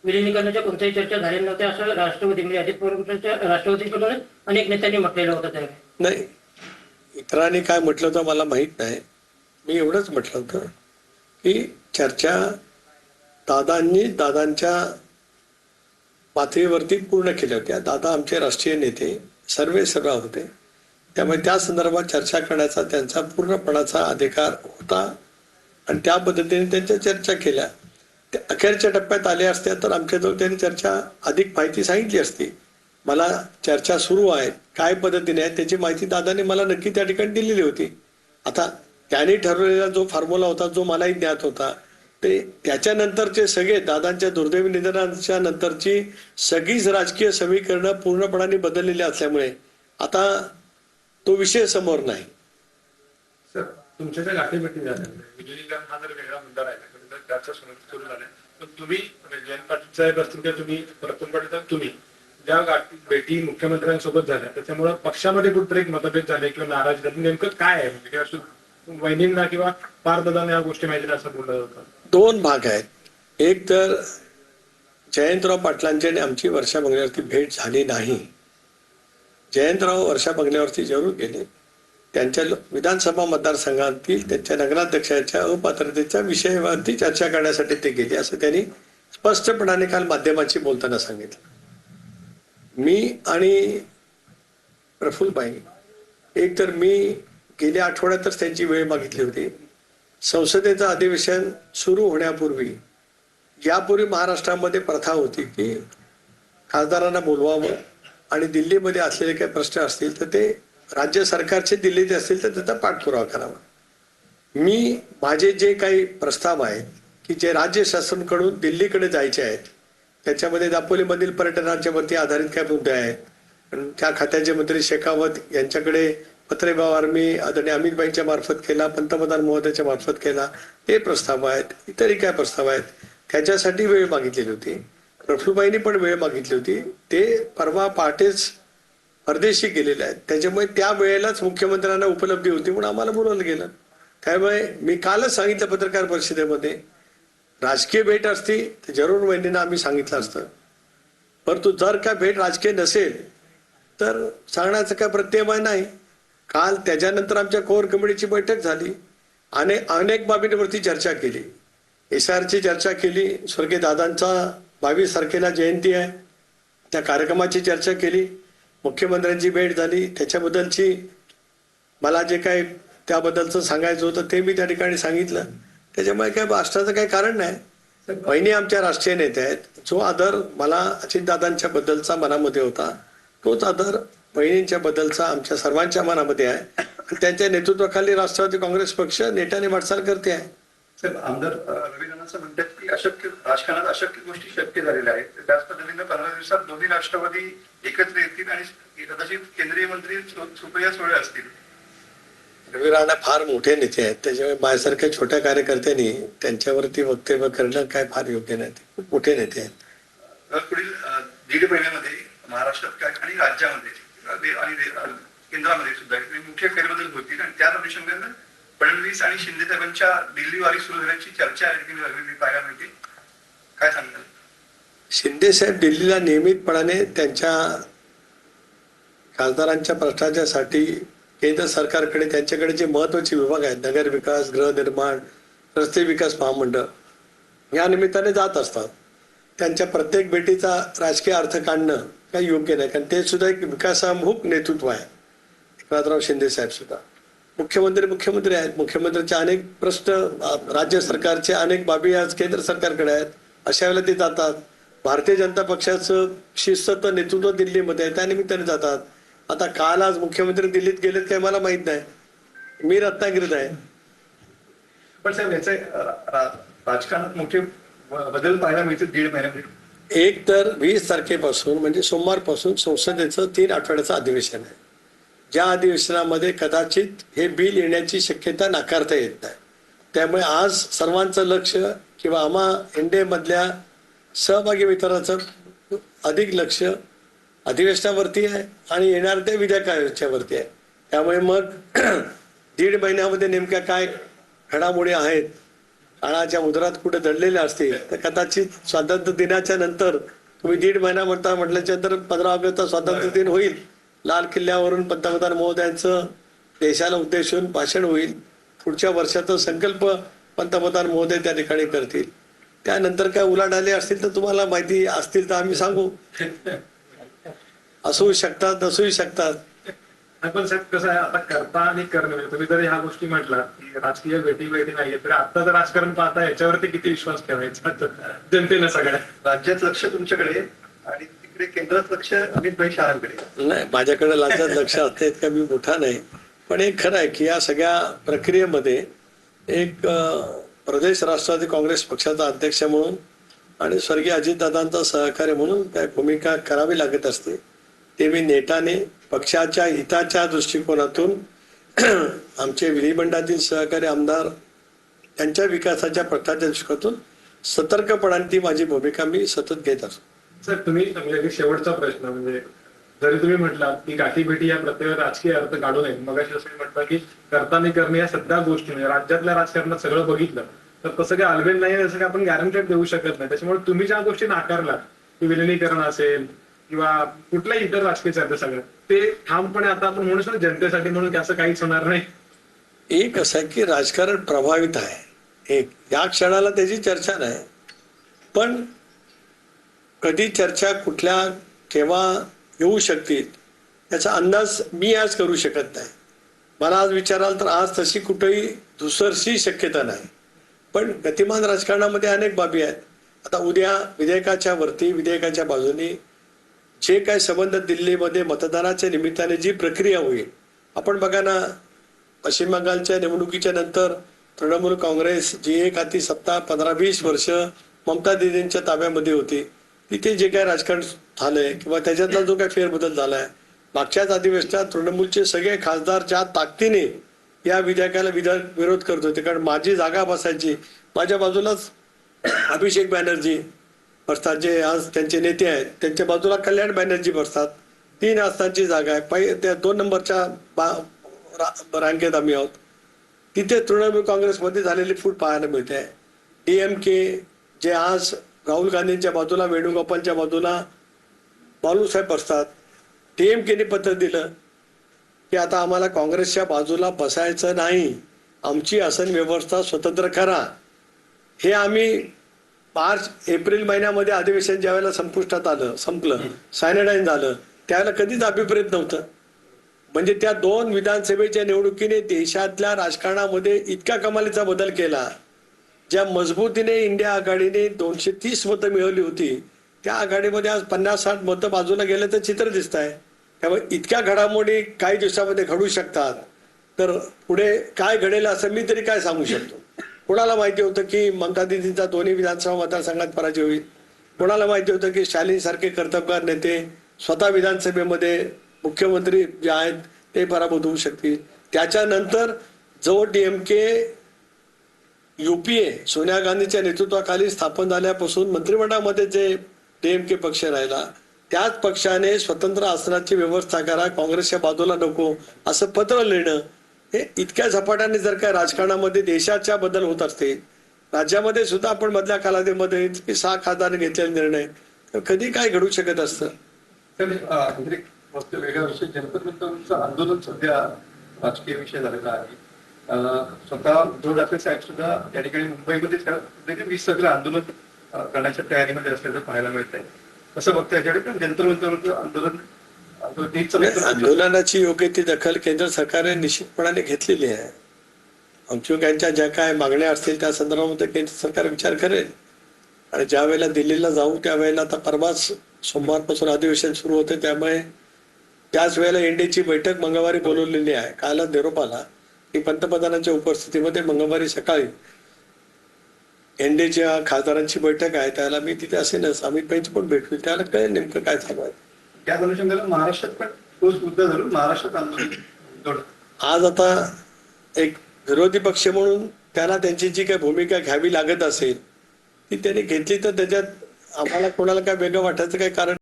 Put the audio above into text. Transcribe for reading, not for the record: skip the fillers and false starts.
विलिनीकरणाच्या कोणत्याही चर्चा झालेल्या नव्हत्या असं राष्ट्रवादी म्हणजे अजित पवारांच्या राष्ट्रवादीकडून अनेक नेत्यांनी म्हटलेलं होतं त्यावेळी. नाही, इतरांनी काय म्हटलं होतं मला माहीत नाही. मी एवढंच म्हटलं होतं की चर्चा दादांच्या पातळीवरती पूर्ण केल्या होत्या. दादा आमचे राष्ट्रीय नेते सर्व होते, त्यामुळे त्या संदर्भात चर्चा करण्याचा त्यांचा पूर्णपणाचा अधिकार होता आणि त्या पद्धतीने त्यांच्या चर्चा केल्या. त्या अखेरच्या टप्प्यात आल्या असत्या तर आमच्याजवळ त्यांनी चर्चा अधिक माहिती सांगितली असती. मला चर्चा सुरू आहे काय पद्धतीने आहे त्याची माहिती दादाने मला नक्की त्या ठिकाणी दिलेली होती. आता त्यांनी ठरवलेला जो फॉर्म्युला होता जो मलाही ज्ञात होता ते त्याच्यानंतरचे सगळे दादांच्या दुर्दैवी निधनाच्या नंतरची सगळीच राजकीय समीकरणं पूर्णपणाने बदललेली असल्यामुळे आता तो विषय समोर नाही. सर, तुमच्या ज्या गाठीभेटी झाल्या विलिनीकरण हा जर वेगळा मुद्दा राहिला तर त्याचा सुरू झालाय, पण तुम्ही जयंत पाटील साहेब असतील किंवा तुम्ही प्रफुल्ल पाटील साहेब तुम्ही ज्या भेटी मुख्यमंत्र्यांसोबत झाल्या त्याच्यामुळे पक्षामध्ये कुठेतरी एक मतभेद झाले किंवा नाराज झाले, नेमकं काय आहे म्हणजे वहिनींना किंवा पारदादांना या गोष्टी माहिती असं बोललं जातं? दोन भाग आहेत. एक तर जयंतराव पाटलांची आणि आमची वर्षा बंगल्यावरती भेट झाली नाही. जयंतराव वर्षा बंगल्यावरती जरूर गेले. त्यांच्या विधानसभा मतदारसंघातील त्यांच्या नगराध्यक्षाच्या अपात्रतेच्या विषयावरती चर्चा करण्यासाठी ते गेले असं त्यांनी स्पष्टपणाने काल माध्यमांशी बोलताना सांगितलं. मी आणि प्रफुल्लबाई एक तर मी गेल्या आठवड्यातच त्यांची वेळ मागितली होती. संसदेचं अधिवेशन सुरू होण्यापूर्वी यापूर्वी महाराष्ट्रामध्ये प्रथा होती की खासदारांना बोलवावं आणि दिल्लीमध्ये असलेले काही प्रश्न असतील तर ते राज्य सरकारचे दिल्लीत असतील तर त्याचा पाठपुरावा करावा. मी माझे जे काही प्रस्ताव आहेत की जे राज्य शासनाकडून दिल्लीकडे जायचे आहेत त्याच्यामध्ये दापोलीमधील पर्यटनाच्या वरती आधारित काही मुद्दे आहेत. त्या खात्याचे मंत्री शेखावत यांच्याकडे पत्रव्यवहार मी आदरणीय अमितभाईंच्या मार्फत केला, पंतप्रधान महोदयाच्या मार्फत केला. ते प्रस्ताव आहेत, इतरही काय प्रस्ताव आहेत त्याच्यासाठी वेळ मागितलेली होती. प्रफुल्लबाईंनी पण वेळ मागितली होती. ते परवा पहाटेच परदेशी गेलेले आहेत, त्याच्यामुळे त्या वेळेलाच मुख्यमंत्र्यांना उपलब्धी होती म्हणून आम्हाला बोलवलं गेलं. त्यामुळे मी कालच सांगितलं पत्रकार परिषदेमध्ये राजकीय भेट असती तर जरूर वहिनींना आम्ही सांगितलं असतं, परंतु जर का भेट राजकीय नसेल तर सांगण्याचं काय प्रत्यय नाही. काल त्याच्यानंतर आमच्या कोर कमिटीची बैठक झाली आणि अनेक बाबींवरती चर्चा केली. SR ची चर्चा केली. स्वर्गीय दादांचा 22 तारखेला जयंती आहे, त्या कार्यक्रमाची चर्चा केली. मुख्यमंत्र्यांची भेट झाली, त्याच्याबद्दलची मला जे काही त्याबद्दलचं सांगायचं होतं ते मी त्या ठिकाणी सांगितलं. त्याच्यामुळे काय राष्ट्राचं काही कारण नाही. वहिनी आमच्या राष्ट्रीय नेते आहेत. जो आदर मला अजितदादांच्या बद्दलचा मनामध्ये होता तोच आदर बहिणींच्या बद्दलचा आमच्या सर्वांच्या मनामध्ये आहे आणि त्यांच्या नेतृत्वाखाली राष्ट्रवादी काँग्रेस पक्ष नेटाने वाटचाल करते आहे. साहेब, आमदार रवी राणा असं म्हणतात की अशक्य राजकारणात अशक्य गोष्टी शक्य झालेल्या आहेत. त्याच पद्धतीने 15 दिवसात दोन्ही राष्ट्रवादी एकत्र येतील आणि कदाचित केंद्रीय मंत्री सुप्रिया सुळे असतील. रवी राणा फार मोठे नेते आहेत, त्याच्यामुळे माझ्यासारख्या छोट्या कार्यकर्त्यांनी त्यांच्यावरती वक्तव्य करणं काय फार योग्य नाही. ते खूप मोठे नेते आहेत. पुढील 1.5 महिन्यामध्ये महाराष्ट्रात काय आणि राज्यामध्ये आणि केंद्रामध्ये सुद्धा मुख्य फेरबदल होतील आणि त्याच अनुषंगाने फडणवीस आणि शिंदे साहेबांच्या दिल्ली वारी सुरू झाल्याची चर्चा पाहायला मिळते. काय सांगताल? शिंदे साहेब दिल्लीला नियमितपणाने त्यांच्या खासदारांच्या प्रश्नाच्यासाठी केंद्र सरकारकडे त्यांच्याकडे जे महत्वाचे विभाग आहेत नगर विकास, गृहनिर्माण, रस्ते विकास महामंडळ या निमित्ताने जात असतात. त्यांच्या प्रत्येक भेटीचा राजकीय अर्थ काढणं काही योग्य नाही, कारण ते सुद्धा एक विकासाभिमुख नेतृत्व आहे. एकनाथराव शिंदे साहेब सुद्धा मुख्यमंत्री आहेत. मुख्यमंत्र्यांचे अनेक प्रश्न राज्य सरकारचे अनेक बाबी आज केंद्र सरकारकडे आहेत. अशा वेळेला ते जातात. भारतीय जनता पक्षाचं शिस्त नेतृत्व दिल्लीमध्ये आहे, त्यानिमित्ताने जातात. आता काल आज मुख्यमंत्री दिल्लीत गेलेत काय मला माहित नाही, मी रत्नागिरीत आहे. पण साहेब याचे राजकारणात मोठे बदल पाहायला मिळतील 1.5 महिन्यामध्ये. एक तर 20 तारखेपासून म्हणजे सोमवारपासून संसदेचं 3 आठवड्याचं अधिवेशन आहे. ज्या अधिवेशनामध्ये कदाचित हे बिल येण्याची शक्यता नाकारता येत नाही. त्यामुळे आज सर्वांचं लक्ष किंवा आम्हा NDA मधल्या सहभागी वितरणाचं अधिक लक्ष अधिवेशनावरती आहे आणि येणाऱ्या त्या विधेयकाच्या वरती आहे. त्यामुळे मग 1.5 महिन्यामध्ये नेमक्या काय घडामोडी आहेत काळाच्या मुद्रात कुठे दडलेले असतील तर कदाचित स्वातंत्र्य दिनाच्या नंतर तुम्ही 1.5 महिना म्हटल्याच्या नंतर 15 ऑगस्टचा स्वातंत्र्य दिन होईल. लाल किल्ल्यावरून पंतप्रधान महोदयांचं देशाला उद्देशून भाषण होईल. पुढच्या वर्षाचा संकल्प पंतप्रधान महोदय त्या ठिकाणी करतील. त्यानंतर काय उलाढाले असतील तर तुम्हाला माहिती असतील तर आम्ही सांगू. असू शकतात नसूही शकतात. पण साहेब कसं आहे, आता करता आणि करणं म्हणजे तुम्ही जर ह्या गोष्टी म्हटला की राजकीय भेटी नाहीये, तर आता जर राजकारण पाहता याच्यावरती किती विश्वास ठेवायचा जनतेनं सगळ्या राज्यात लक्ष तुमच्याकडे आणि तिकडे केंद्रात लक्ष अमित भाई शहांकडे. नाही, माझ्याकडे राज्यात लक्ष असते इतका मी मोठा नाही. पण एक खरं आहे की या सगळ्या प्रक्रियेमध्ये एक प्रदेश राष्ट्रवादी काँग्रेस पक्षाचा अध्यक्ष म्हणून आणि स्वर्गीय अजितदादांचा सहकारी म्हणून काय भूमिका करावी लागत असते. ते मी नेटाने पक्षाच्या हिताच्या दृष्टिकोनातून आमचे विधिमंडळातील सहकारी आमदार त्यांच्या विकासाच्या प्रश्नाच्या दृष्टिकोनातून सतर्कपणाने ती माझी भूमिका मी सतत घेत असतो. सर तुम्ही म्हणजे शेवटचा प्रश्न म्हणजे जरी तुम्ही म्हटला की गाठीभेटी या प्रत्येक राजकीय अर्थ काढू नये, मग असं म्हटलं की करता आणि करणे या सगळ्या गोष्टी म्हणजे राज्यातल्या राजकारणात सगळं बघितलं तर तसं काही आलबेल नाही असं काही आपण गॅरंटेड देऊ शकत नाही. त्याच्यामुळे तुम्ही ज्या गोष्टी नाकारला की विलिनीकरण असेल किंवा कुठल्याही इतर राजकीय चर्चा सगळं ते ठामपणे आता आपण म्हणू शकतो जनतेसाठी म्हणून की असं काहीच होणार नाही. एक असं आहे की राजकारण प्रभावित आहे. एक या क्षणाला त्याची चर्चा नाही, पण कधी चर्चा कुठल्या केव्हा येऊ शकतील याचा अंदाज मी आज करू शकत नाही. मला आज विचाराल तर आज तशी कुठेही दुसरशी शक्यता नाही. पण गतिमान राजकारणामध्ये अनेक बाबी आहेत. आता उद्या विधेयकाच्या वरती विधेयकाच्या बाजूने जे काय संबंध दिल्लीमध्ये मतदानाच्या निमित्ताने जी प्रक्रिया होईल, आपण बघा ना, पश्चिम बंगालच्या निवडणुकीच्या नंतर तृणमूल काँग्रेस जी एक हाती सत्ता 15-20 वर्ष ममता दीदींच्या ताब्यामध्ये होती, तिथे जे काय राजकारण झालंय किंवा त्याच्यातला जो काय फेरबदल झालाय, मागच्याच अधिवेशनात तृणमूलचे सगळे खासदार ज्या ताकदीने या विधेयकाला विरोध करत होते. कारण माझी जागा बसायची, माझ्या बाजूलाच अभिषेक बॅनर्जी बसतात जे आज त्यांचे नेते आहेत, त्यांच्या बाजूला कल्याण बॅनर्जी बसतात. 3 आसनांची जागा आहे. त्या 2 नंबरच्या रांगेत आम्ही आहोत. तिथे तृणमूल काँग्रेसमध्ये झालेली फूट पाहायला मिळते. DMK जे आज राहुल गांधींच्या बाजूला, वेणुगोपालच्या बाजूला बाळूसाहेब बसतात. DMKने पत्र दिलं की आता आम्हाला काँग्रेसच्या बाजूला बसायचं नाही, आमची आसन व्यवस्था स्वतंत्र करा. हे आम्ही मार्च-एप्रिल महिन्यामध्ये अधिवेशन ज्या वेळेला संपुष्टात आलं, संपलं, सायनाडाईन झालं, त्यावेळेला कधीच अभिप्रेत नव्हतं. म्हणजे त्या 2 विधानसभेच्या निवडणुकीने देशातल्या राजकारणामध्ये इतका कमालीचा बदल केला. ज्या मजबूतीने इंडिया आघाडीने 230 मतं मिळवली होती, त्या आघाडीमध्ये आज 50-60 मतं बाजूला गेलं तर चित्र दिसत आहे. त्यामुळे इतक्या घडामोडी काही दिवसामध्ये घडू शकतात. तर पुढे काय घडेल असं मी तरी काय सांगू शकतो. कोणाला माहिती होतं की ममता दीदींचा 2 विधानसभा मतदारसंघात पराजय होईल? कोणाला माहिती होतं की शालिन सारखे कर्तबगार नेते स्वतः विधानसभेमध्ये मुख्यमंत्री जे आहेत ते पराभूत होऊ शकतील? त्याच्यानंतर जो DMK UPA सोनिया गांधीच्या नेतृत्वाखाली स्थापन झाल्यापासून मंत्रिमंडळामध्ये जे DMK पक्ष राहिला, त्याच पक्षाने स्वतंत्र आसनाची व्यवस्था करा, काँग्रेसच्या बाजूला नको असं पत्र लिहिणं, हे इतक्या झपाट्याने जर काय राजकारणामध्ये देशाच्या बदल होत असते, राज्यामध्ये सुद्धा आपण मधल्या कालावधीमध्ये 6 खासदार घेतलेले निर्णय, तर कधी काय घडू शकत असतं. वेगळ्या विषय जनपद विकासाचं आंदोलन सध्या राजकीय विषय झालेला आहे. स्वतः उद्धव ठाकरे साहेब सुद्धा या ठिकाणी मुंबईमध्ये 20 सगळं आंदोलन करण्याच्या तयारीमध्ये असल्याचं पाहायला मिळत आहे. कसं बघतं याच्याकडे? पण जंतर आंदोलन आंदोलनाची योग्य ती दखल केंद्र सरकारने निश्चितपणाने घेतलेली आहे. आमच्या ज्या काय मागण्या असतील त्या संदर्भामध्ये केंद्र सरकार विचार करेल. आणि ज्या वेळेला दिल्लीला जाऊ त्यावेळेला आता परवाच सोमवारपासून अधिवेशन सुरू होते, त्यामुळे त्याच वेळेला एनडीची बैठक मंगळवारी बोलवलेली आहे. कालच निरोप आला की पंतप्रधानांच्या उपस्थितीमध्ये मंगळवारी सकाळी एनडीच्या खासदारांची बैठक आहे. त्याला मी तिथे असेनच, अमित भाईंची पण भेट होईल, त्याला कळेल नेमकं काय चालू आहे. त्या अनुषंगाने महाराष्ट्रात पण तोच मुद्दा धरून महाराष्ट्रात आंदोलन आज आता एक विरोधी पक्ष म्हणून त्याला त्यांची जी काही भूमिका घ्यावी लागत असेल ती त्यांनी घेतली, तर त्याच्यात आम्हाला कोणाला काय वेगळं वाटायचं काही कारण